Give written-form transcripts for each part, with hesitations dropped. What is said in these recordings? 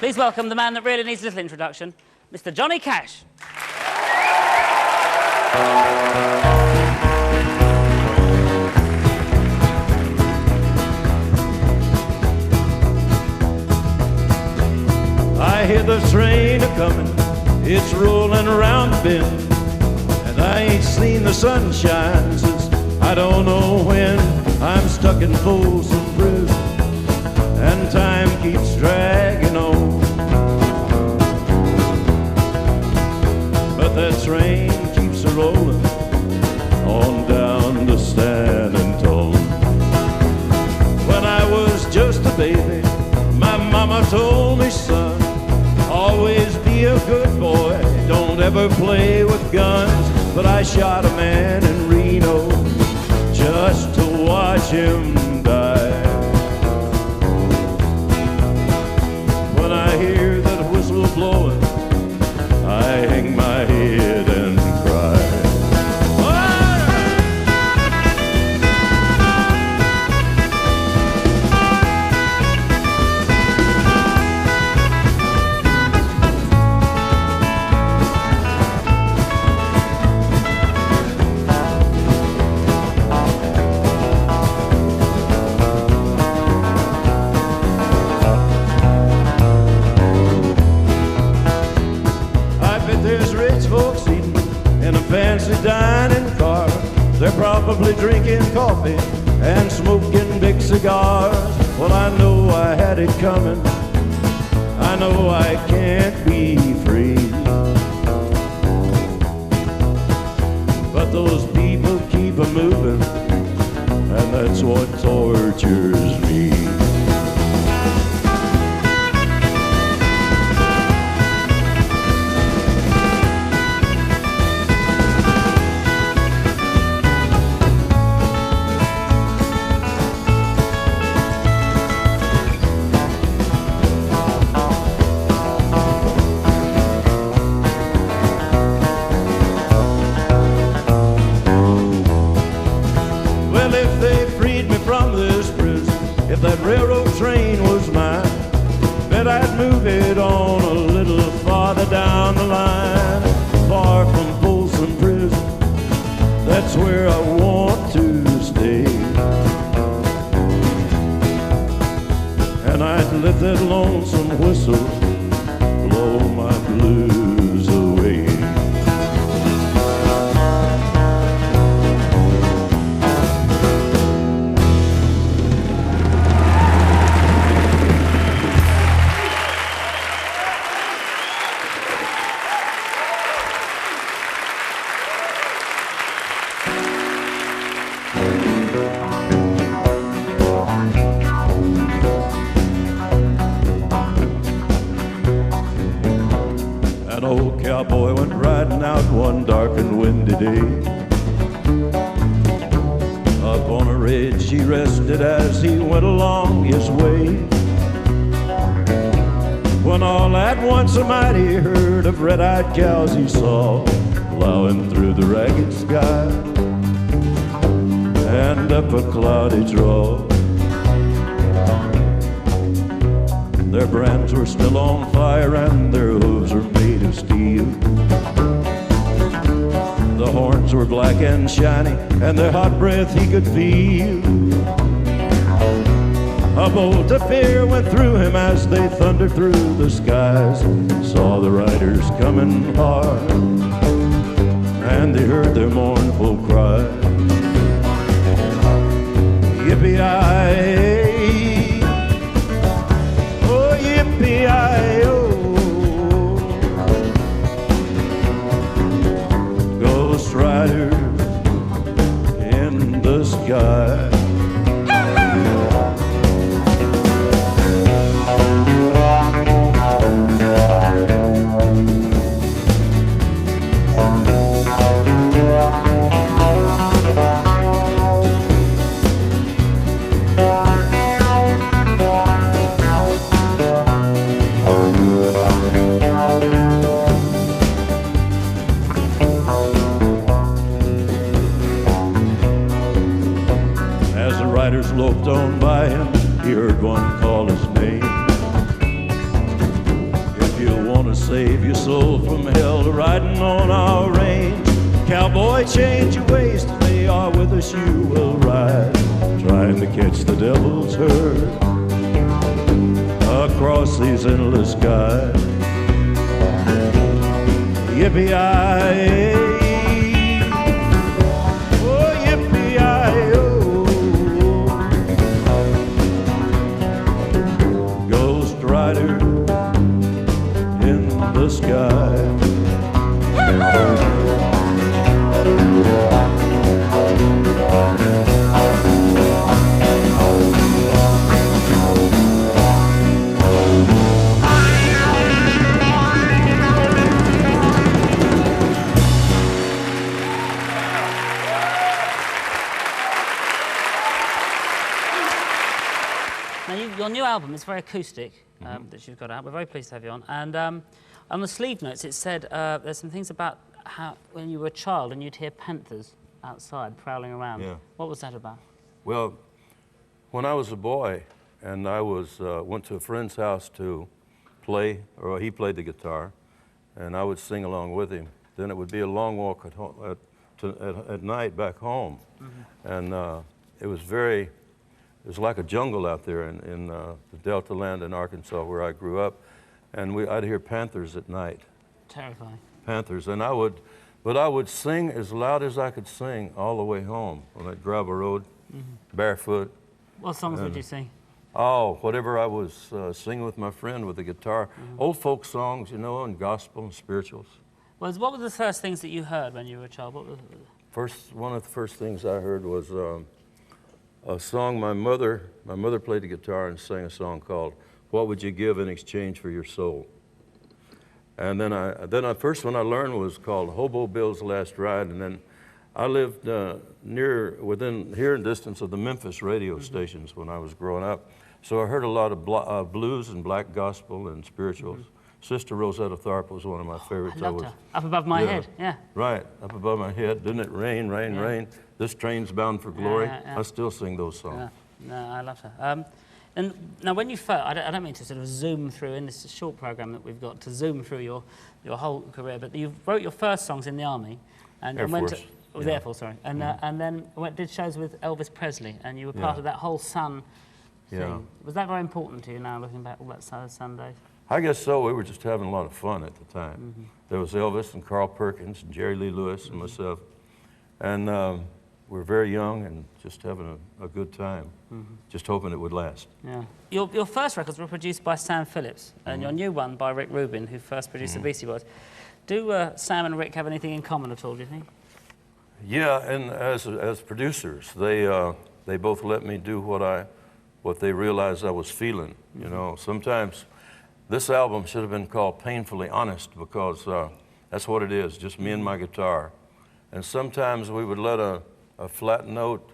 Please welcome the man that really needs a little introduction, Mr. Johnny Cash. I hear the train a-comin', it's rollin' around the bend, and I ain't seen the sunshine since I don't know when. I'm stuck in Folsom prison, and time keeps dragging on. But that train keeps a-rollin' on down to San Antone. When I was just a baby, my mama told me, son, always be a good boy, don't ever play with guns. But I shot a man in Reno just to watch him die. When I hear that whistle blowing, I hang my head and cry. Fancy dining car, they're probably drinking coffee and smoking big cigars. Well, I know I had it coming, I know I can't be free, but those people keep a-moving, and that's what tortures me. If that railroad train was mine, bet I'd move it on a little farther down the line, far from Folsom prison. That's where I want to stay, and I'd let that lonesome whistle blow my blues away. An old cowboy went riding out one dark and windy day. Up on a ridge he rested as he went along his way, when all at once a mighty herd of red-eyed cows he saw plowing through the ragged sky and up a cloudy draw. Their brands were still on fire and their hooves were made of steel. The horns were black and shiny and their hot breath he could feel. A bolt of fear went through him as they thundered through the skies. Saw the riders coming hard and they heard their mournful cry. Yippee-yi-yi, yippee-yi-yo, Ghostriders in the sky. Loped on by him, he heard one call his name. wanna save your soul from hell, riding on our range. Cowboy, change your ways, today or with us you will ride, trying to catch the devil's herd across these endless skies. Yippee-yi-yi, oh yippee-yi-oh, Ghost Rider in the sky. Your new album is very acoustic, that you've got out. We're very pleased to have you on. And on the sleeve notes, it said there's some things about how when you were a child and you'd hear panthers outside prowling around. Yeah. What was that about? Well, when I was a boy and I went to a friend's house to play, or he played the guitar, and I would sing along with him. Then it would be a long walk at night back home. And it was like a jungle out there in the Delta land in Arkansas where I grew up. And I'd hear panthers at night. Terrifying. Panthers. And I would sing as loud as I could sing all the way home on that gravel road, barefoot. What songs would you sing? Oh, whatever I was singing with my friend with the guitar. Old folk songs, you know, and gospel and spirituals. What were the first things that you heard when you were a child? What was One of the first things I heard was a song my mother played the guitar and sang a song called "What Would You Give in Exchange for Your Soul?" And then the first one I learned was called "Hobo Bill's Last Ride," and then I lived within hearing distance of the Memphis radio stations when I was growing up, so I heard a lot of blues and black gospel and spirituals. Sister Rosetta Tharpe was one of my favorites. I loved her. Up above my head, yeah. Right, up above my head. Didn't it rain, rain, rain? This train's bound for glory. Yeah. I still sing those songs. No, I loved her. And now when you first, I don't mean to sort of zoom through in this short program that we've got to zoom through your whole career, but you wrote your first songs in the Army and Air went Force. to the Air Force, sorry, and then did shows with Elvis Presley, and you were part of that whole Sun thing. Yeah. Was that very important to you now, looking back all that Sundays? I guess so. We were just having a lot of fun at the time. There was Elvis and Carl Perkins and Jerry Lee Lewis and myself. And we were very young and just having a good time, just hoping it would last. Yeah. Your first records were produced by Sam Phillips, and your new one by Rick Rubin, who first produced the Beastie Boys. Do Sam and Rick have anything in common at all, do you think? Yeah, and as producers, they both let me do what they realized I was feeling. You know, sometimes this album should have been called Painfully Honest, because that's what it is, just me and my guitar. And sometimes we would let a flat note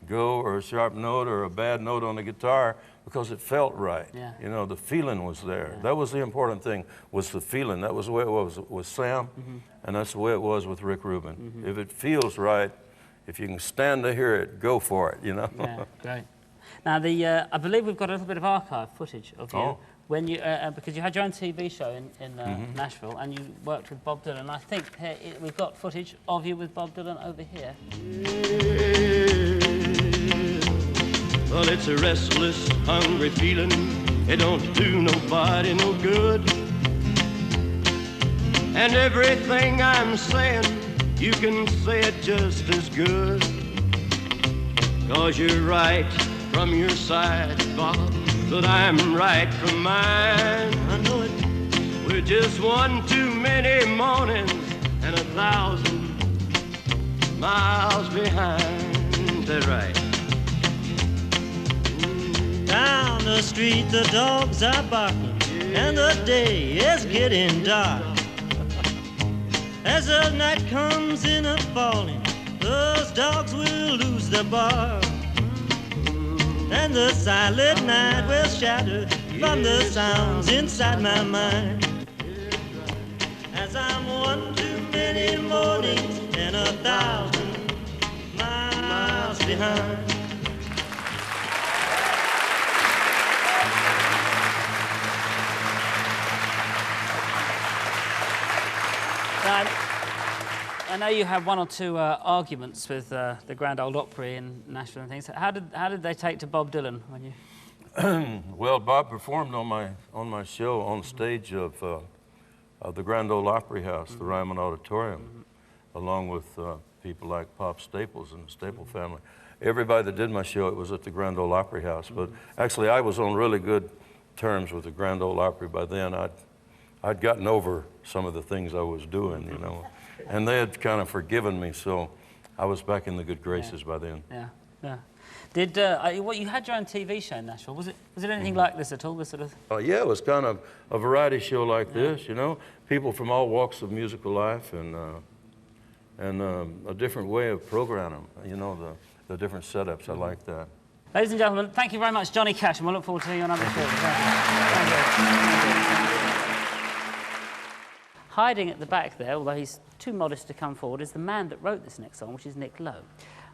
go, or a sharp note, or a bad note on the guitar, because it felt right. Yeah. You know, the feeling was there. Yeah. That was the important thing, was the feeling. That was the way it was with Sam, and that's the way it was with Rick Rubin. If it feels right, if you can stand to hear it, go for it, you know? Yeah, great. Now, I believe we've got a little bit of archive footage of you. When you, because you had your own TV show in Nashville, and you worked with Bob Dylan. I think we've got footage of you with Bob Dylan over here. Well, it's a restless, hungry feeling. It don't do nobody no good. And everything I'm saying, you can say it just as good. 'Cause you're right from your side, Bob, but I'm right from mine. I know it. We're just one too many mornings and 1,000 miles behind. That's right. Down the street the dogs are barking, and the day is getting dark. As the night comes in a falling, those dogs will lose their bark. And the silent night will shatter from the sounds inside my mind. As I'm one too many mornings and 1,000 miles behind. Now, I know you had one or two arguments with the Grand Ole Opry in Nashville and things. How did they take to Bob Dylan when you? Well, Bob performed on my show on stage of the Grand Ole Opry House, the Ryman Auditorium, along with people like Pop Staples and the Staple family. Everybody that did my show, it was at the Grand Ole Opry House. But actually, I was on really good terms with the Grand Ole Opry by then. I'd gotten over some of the things I was doing, you know, and they had kind of forgiven me, so I was back in the good graces by then. Yeah, yeah. Did you had your own TV show in Nashville? Was it anything like this at all? This sort of? Yeah, it was kind of a variety show like this, you know, people from all walks of musical life, and a different way of programming, you know, the different setups. I like that. Ladies and gentlemen, thank you very much, Johnny Cash, and we'll look forward to seeing you on other shows. Thank you. Hiding at the back there, although he's too modest to come forward, is the man that wrote this next song, which is Nick Lowe.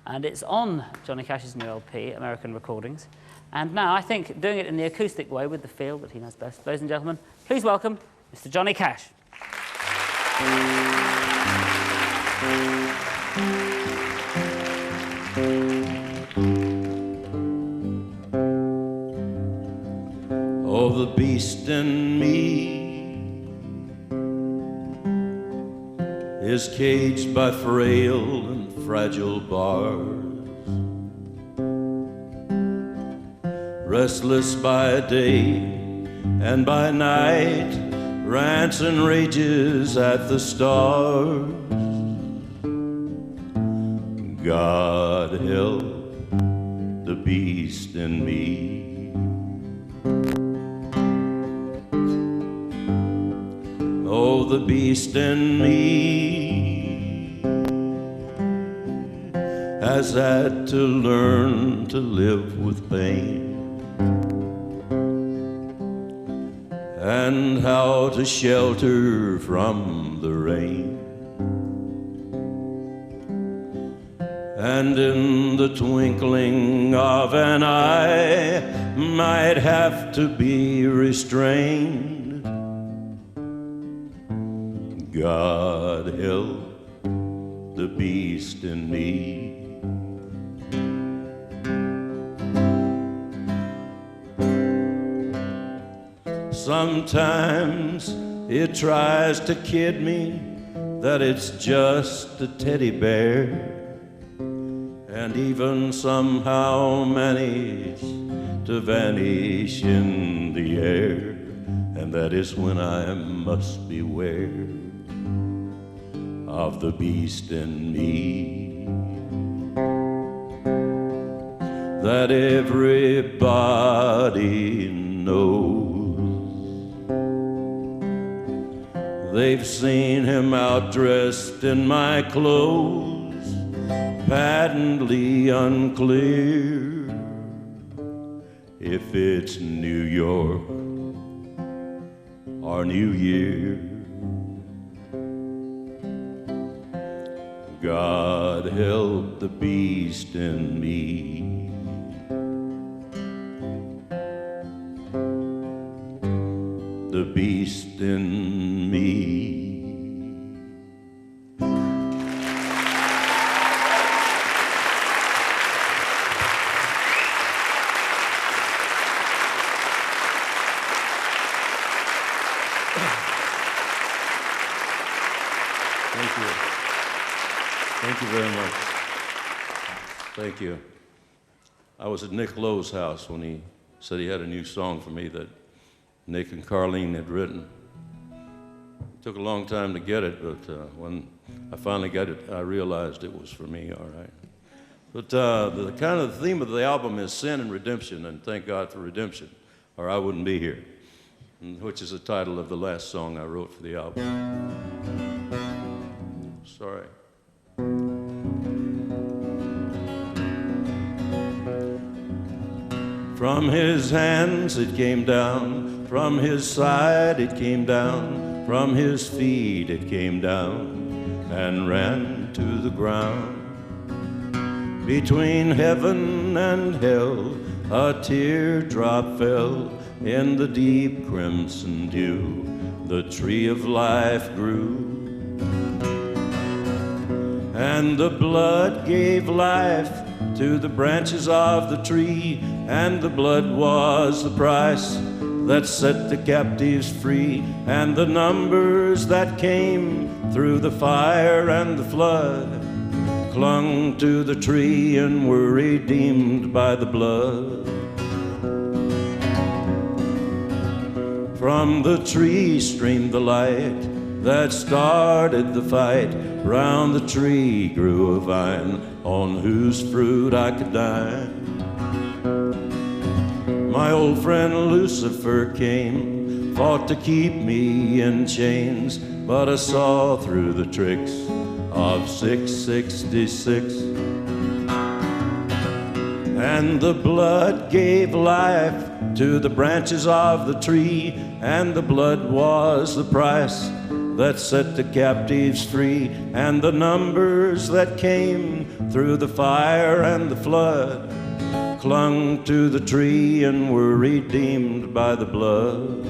And it's on Johnny Cash's new LP, American Recordings. And now, I think, doing it in the acoustic way with the feel that he knows best. Ladies and gentlemen, please welcome Mr. Johnny Cash. Oh, the beast in me is caged by frail and fragile bars, restless by day and by night, rants and rages at the stars. God help the beast in me. Oh, the beast in me has had to learn to live with pain, and how to shelter from the rain. And in the twinkling of an eye might have to be restrained. God help the beast in me. Sometimes it tries to kid me that it's just a teddy bear, and even somehow manage to vanish in the air, and that is when I must beware of the beast in me, that everybody knows. They've seen him outdressed in my clothes, patently unclear if it's New York or New Year. God help the beast in me. The beast in me. Thank you. Thank you very much. Thank you. I was at Nick Lowe's house when he said he had a new song for me that Nick and Carlene had written. It took a long time to get it, but when I finally got it, I realized it was for me, all right. But the kind of theme of the album is sin and redemption, and thank God for redemption, or I wouldn't be here, which is the title of the last song I wrote for the album. Sorry. From his hands it came down, from his side it came down, from his feet it came down and ran to the ground. Between heaven and hell a teardrop fell, in the deep crimson dew the tree of life grew. and the blood gave life to the branches of the tree, and the blood was the price that set the captives free, and the numbers that came through the fire and the flood clung to the tree and were redeemed by the blood. From the tree streamed the light that started the fight. Round the tree grew a vine on whose fruit I could dine. My old friend Lucifer came, fought to keep me in chains, but I saw through the tricks of 666. And the blood gave life to the branches of the tree, and the blood was the price that set the captives free, and the numbers that came through the fire and the flood clung to the tree and were redeemed by the blood.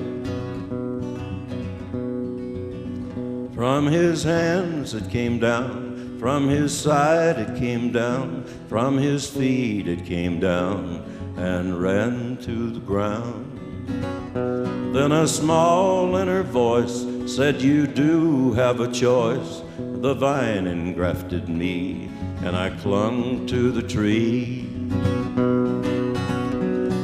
From his hands it came down, from his side it came down, from his feet it came down and ran to the ground. Then a small inner voice said, you do have a choice. The vine engrafted me, and I clung to the tree.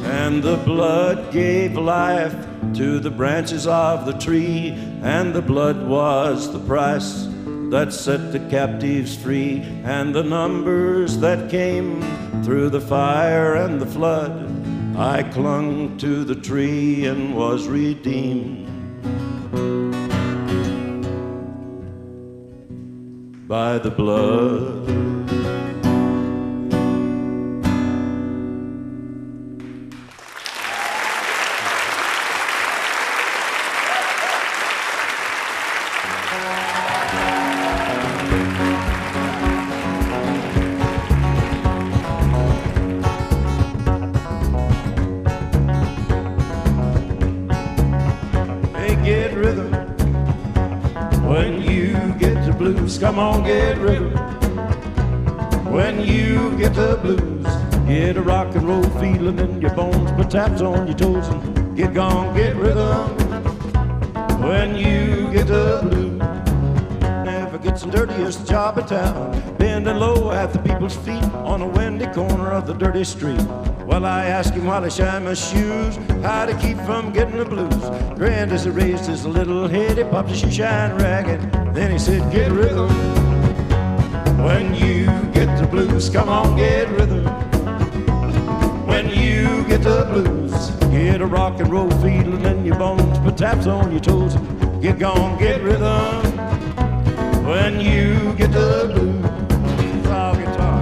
And the blood gave life to the branches of the tree, and the blood was the price that set the captives free, and the numbers that came through the fire and the flood. I clung to the tree and was redeemed by the blood. Come on, get rhythm. When you get the blues, get a rock and roll feeling in your bones, put taps on your toes and get gone, get rhythm. When you get the blues, never gets the dirtiest job in town, bending low at the people's feet on a windy corner of the dirty street. Well, I asked him while I shined my shoes how to keep from getting the blues. Grinned as he raised his little head, he popped a shoe shine ragged. Then he said, get rhythm. When you get the blues, come on, get rhythm. When you get the blues, get a rock and roll feeling in your bones, put taps on your toes and get gone, get rhythm. When you get the blues, it's all guitar.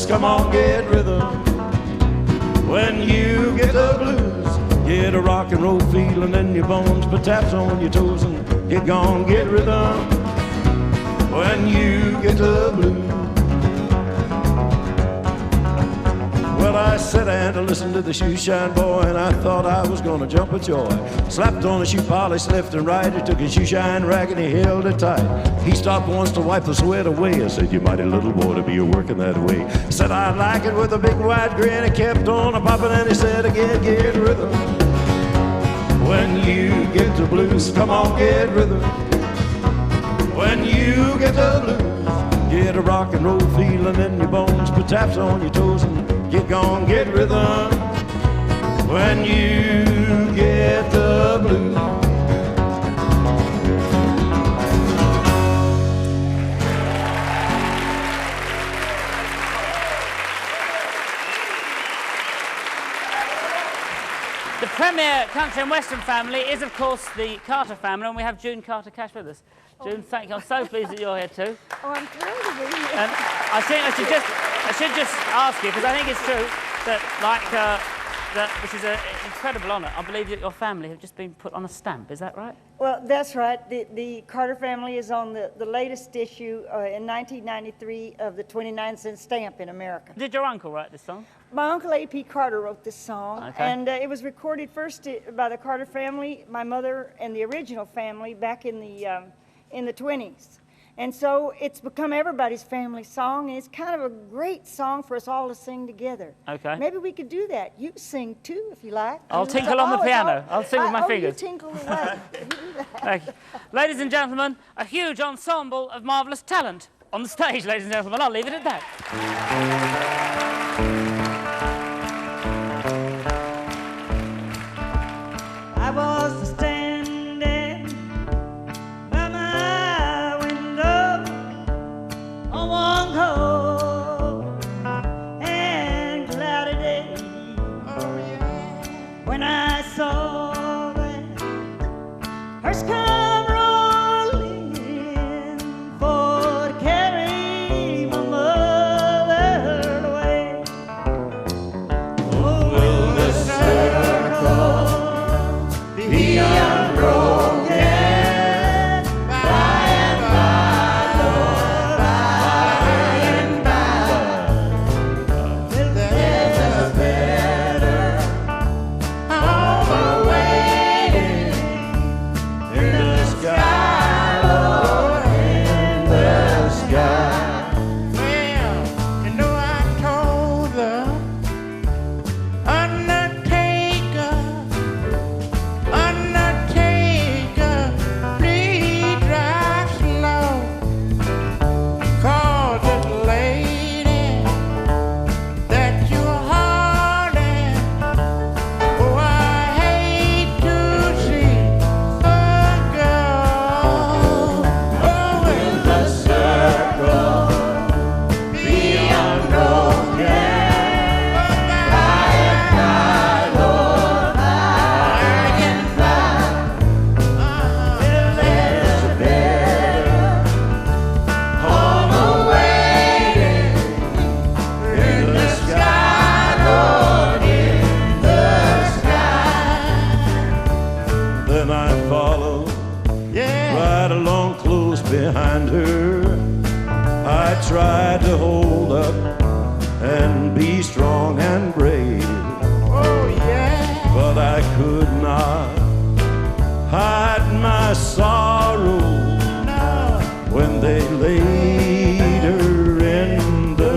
Come on, get rhythm. When you get the blues, get a rock and roll feeling in your bones, put taps on your toes and get gone, get rhythm. When you get the blues. Well, I sat and listened to the shoe shine boy, and I thought I was gonna jump with joy. Slapped on the shoe polish left and right, he took his shoe shine rag and he held it tight. He stopped once to wipe the sweat away. I said, you mighty little boy to be working that way. He said, I like it with a big wide grin. He kept on a-popping and he said again, get rhythm. When you get the blues, come on, get rhythm. When you get the blues, get a rock and roll feeling in your bones, put taps on your toes and get gone, get rhythm. When you get the blues. The premier country and western family is, of course, the Carter family, and we have June Carter-Cash with us. June, thank you. I'm so pleased that you're here too. Oh, I'm thrilled to be here. And I think I should just ask you, because I think it's true that, like which is an incredible honour. I believe that your family have just been put on a stamp. Is that right? Well, that's right. The Carter family is on the latest issue in 1993 of the 29-cent stamp in America. Did your uncle write this song? My uncle A.P. Carter wrote this song, Okay. and it was recorded first by the Carter family, my mother, and the original family back in the 20s. And so it's become everybody's family song, and it's kind of a great song for us all to sing together. Okay. Maybe we could do that. You sing too, if you like. I'll tinkle on the piano. I'll sing with my You fingers. tinkle away. You do that. Thank you. Ladies and gentlemen, a huge ensemble of marvellous talent on the stage, ladies and gentlemen. I'll leave it at that. I was standing by my window on one cold and cloudy day. Oh, yeah. When I saw that hearse come rolling for to carry my mother away. Oh, will the circle be unbroken by and by, Lord, by and by. There's a better home awaiting in the sky, Lord, in the sky. Well, you know I told the undertaker, please drive slow, 'cause this lady that you're holding, oh, I hate to see her go. Oh, will the circle be unbroken by and by, Lord, by and by? There's a better home awaiting in the sky, Lord, in the sky. Then I followed right along close behind her. I tried to hold up and be strong and brave, Oh, yeah. but I could not hide my sorrow No. when they laid her in the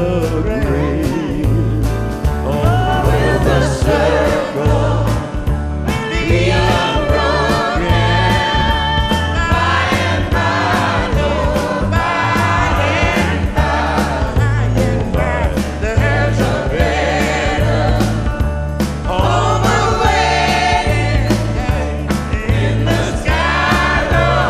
grave. Oh, will the circle Be unbroken by and by, Lord, by and by. There's a better home awaiting in the sky, Lord.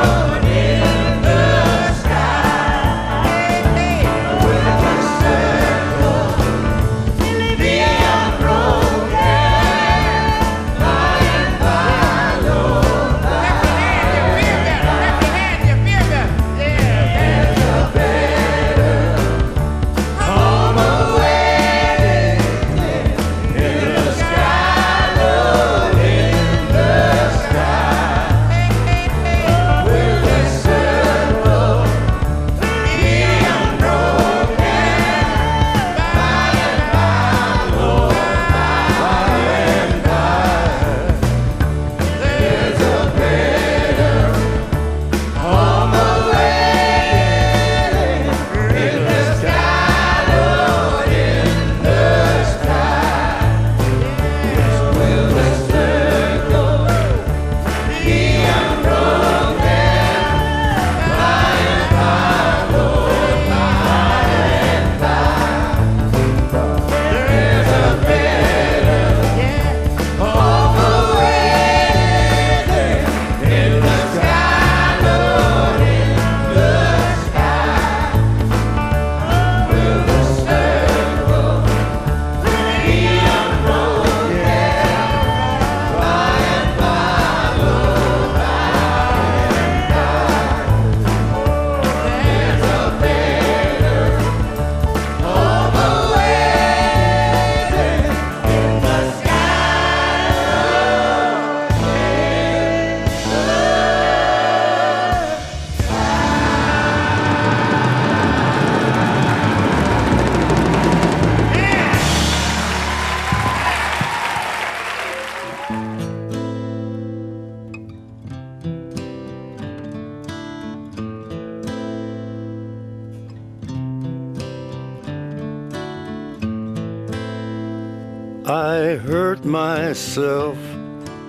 I hurt myself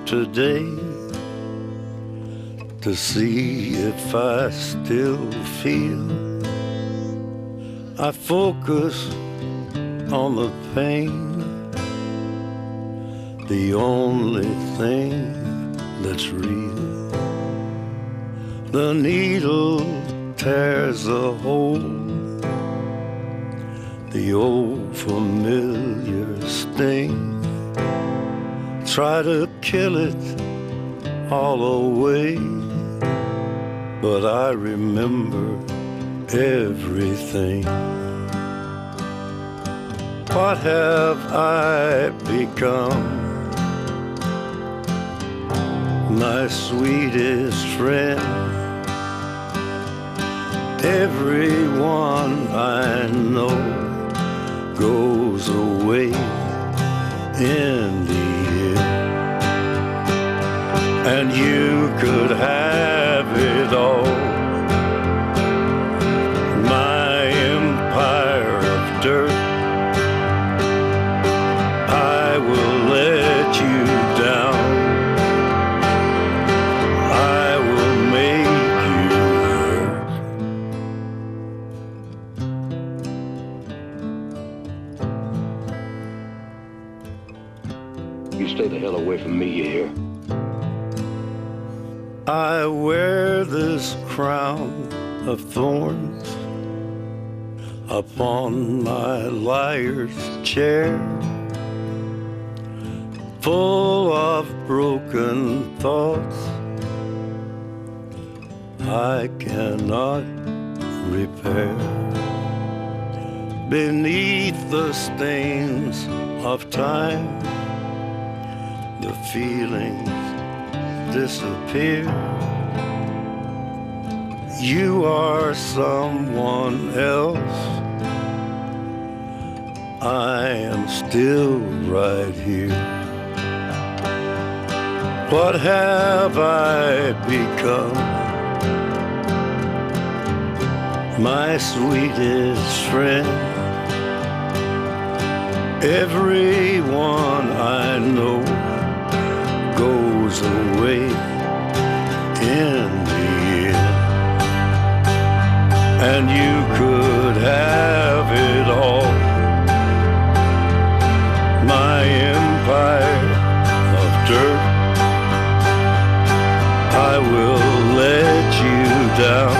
today to see if I still feel. I focus on the pain, the only thing that's real. The needle tears a hole, the old familiar sting. Try to kill it all away, but I remember everything. What have I become? My sweetest friend. Everyone I know goes away in the end. And you could have it all, my empire of dirt. I will let you down, I will make you hurt. You stay the hell away from me, you hear? I wear this crown of thorns upon my liar's chair, full of broken thoughts I cannot repair. Beneath the stains of time, the feelings disappear. You are someone else, I am still right here. What have I become? My sweetest friend. Everyone I know goes away in the end. And you could have it all, my empire of dirt. I will let you down,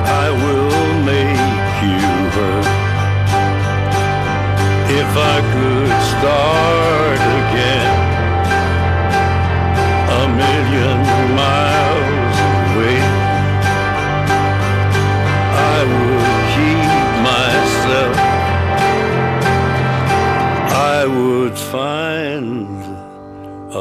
I will make you hurt. If I could start again, a million miles away, I would keep myself, I would find a